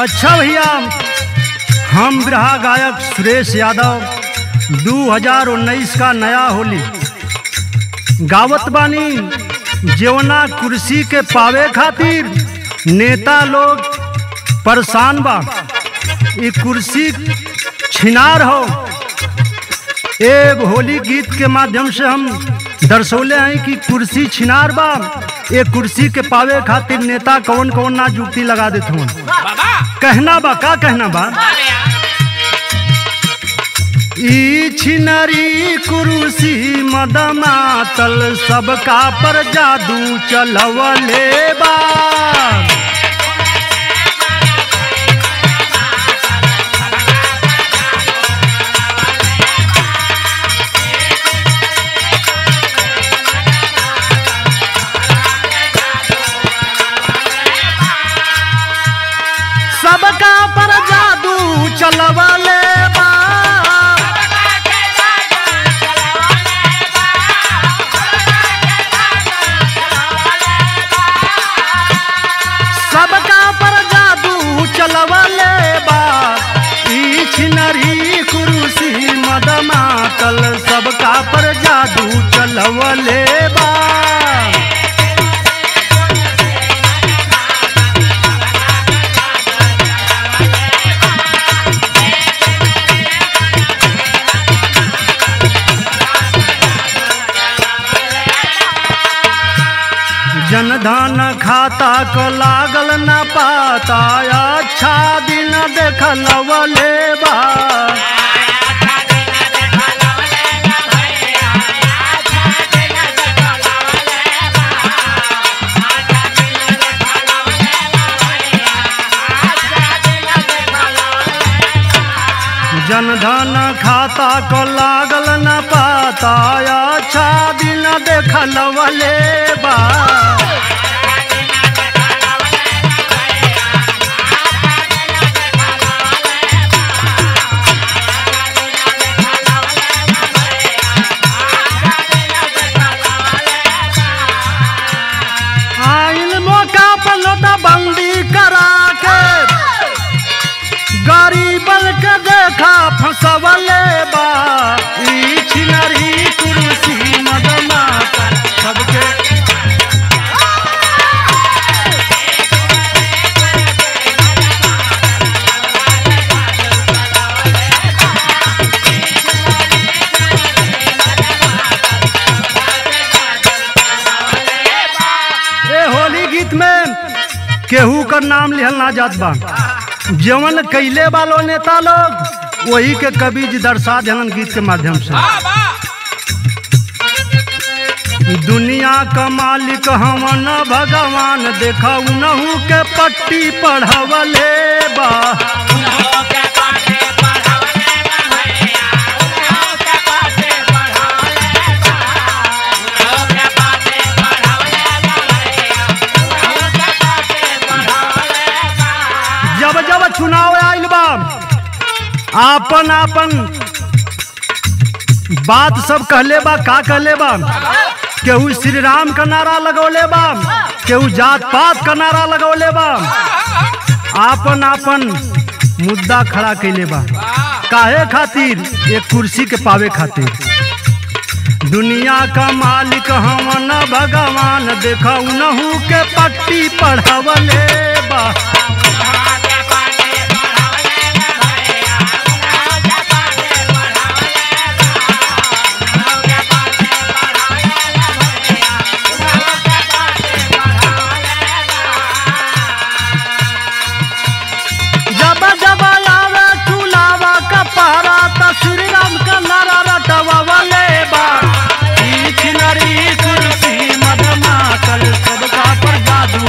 अच्छा भैया, हम बिरहा गायक सुरेश यादव 2019 का नया होली गावत बानी। जेवना कुर्सी के पावे खातिर नेता लोग परेशान बा, ये कुर्सी छिनार हो। एक होली गीत के माध्यम से हम दर्शौले हैं कि कुर्सी छिनार बा। ये कुर्सी के पावे खातिर नेता कौन कौन ना जुक्ति लगा देते हैं। कहना बा, का कहना बा? ई छिनरी कुर्सी मदमातल सबका पर जादू चलवले बा। सबका पर जादू चलवले बा। सबका पर जादू चलवले बा। ई छिनरी कुर्सी मदमातल सबका पर जादू चलवले बा। जनधन खाता को लागल न पाता, अच्छा दिन देखलवले बा। जनधन खाता को लागल न पाता, अच्छा दिन देखलवले बा। बंदी करा के गरीबन के देखा फंसवले बा। ई छिनरी कुर्सी मदमातल सबके ए होली गीत में केहू का नाम लिहल ना जात बा। जवन कैले वालो नेता लोग वही के कवि जी दर्शा जनन गीत के माध्यम से। दुनिया का मालिक हमन भगवान, देखा उनहु के पट्टी पढ़वले बा। जब जब चुनाव आइल बा, आपन आपन बात सब कहले बा। का कहले बा? केहू श्री राम का नारा लगौले बा, केहू जात पात का नारा लगौले बा। आपन आपन मुद्दा खड़ा कैले बा। काहे खातिर? एक कुर्सी के पावे खातिर। दुनिया का मालिक हमन भगवान, देखा उनहु के पट्टी पढ़वले बा। श्री राम का नारा रटवले बा। ई छिनरी कुर्सी मदमातल सबका पर जादू।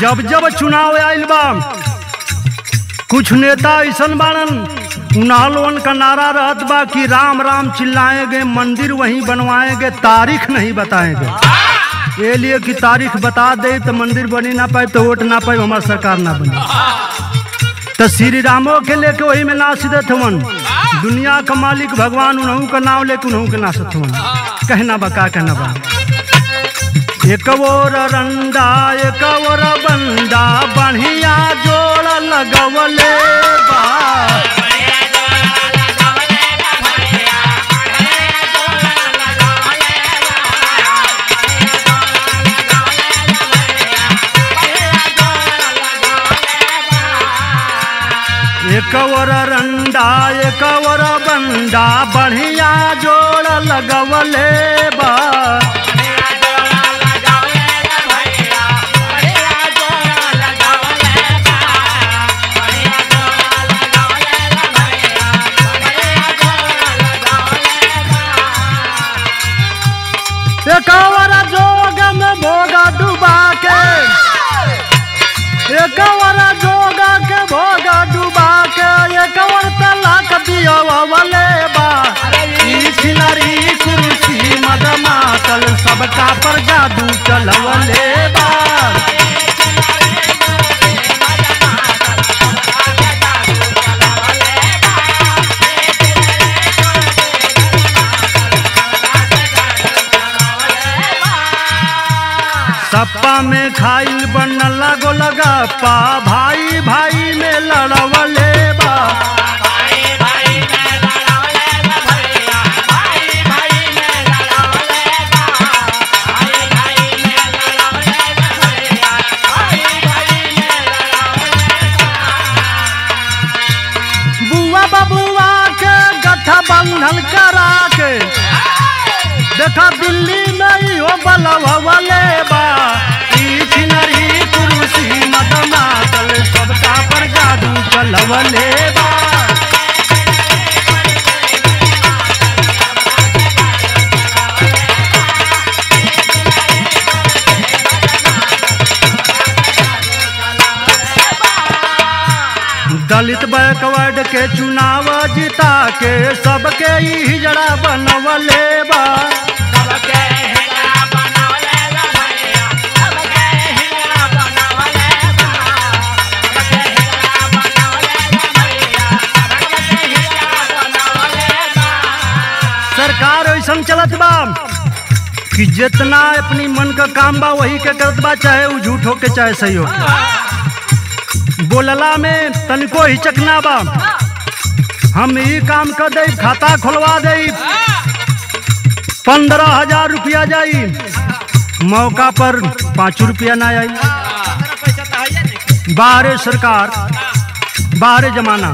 जब जब चुनाव आइल बा, कुछ नेता ऐसन बानन उन्हालोन का नारा रहत बा कि राम राम चिल्लाएंगे, मंदिर वहीं बनवाएंगे, तारीख नहीं बताएंगे। ये लिए कि तारीख बता दे तो मंदिर बनी ना पाए, तो वोट ना पाए, हमारी सरकार ना बनी। तो श्री रामो के लेके वही में नाच देत हवन। दुनिया का मालिक भगवान उन्हों का नाम लेके उन्हों के नासत हुआ कहना बा का कहना बा। एक और रंडा एक और बंडा बढ़िया जोड़ लगवले बा। एक और रंडा एक और बंडा बढ़िया जोड़ लगवले बा। एक और जोग में भोगा डुबा के एक और जोगा के भोगा डुबा के एक और तलाक दिया वाले बा। छिनरी कुर्सी मद मातल सबका पर जादू चलवले बा। सप्पा में खाइल बनल लगो लगा पा भाई भाई में लड़वले बा। बुआ बबुआ के गठा बंधन करा के देखा दिल्ली में हो बलवले बा। छिनरी कुर्सी मद मातल सबका पर जादू चलवले बा। दलित बैकवर्ड के चुनाव जीता के सबके हिजड़ा बनवले बा। सरकार ऐसा चलत बा कि जितना अपनी मन का काम बा वही के करत बा, चाहे वो झूठ हो के चाहे सही हो। बोलला में तनिको हिचक ना बा। हम ये काम कर दे खाता खोलवा दे 15,000 रुपया जाई मौका पर 5 रुपया ना आई। बाहरे सरकार बाहरे जमाना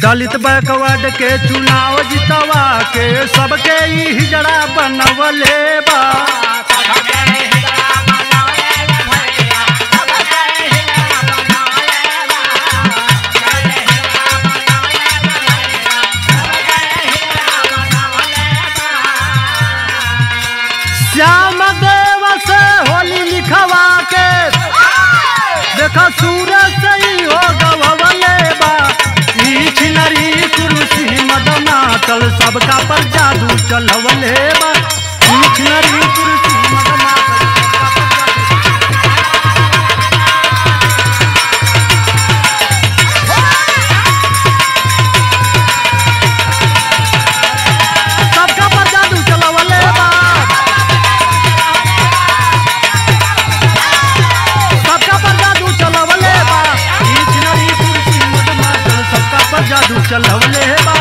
दलित बैकवर्ड के चुनाव जितवा के सबके हिजड़ा बनवले बा। श्याम देव से होली लिखवा के देखा सूरज सही हो गवले बा। छिनरी कुर्सी मद मातल सबका पर जादू चलवले बा। छिनरी कुर्सी मद मातल सबका पर जादू चलवले बा। सबका पर जादू चलवले बा। छिनरी कुर्सी मद मातल सबका पर जादू चलवले बा।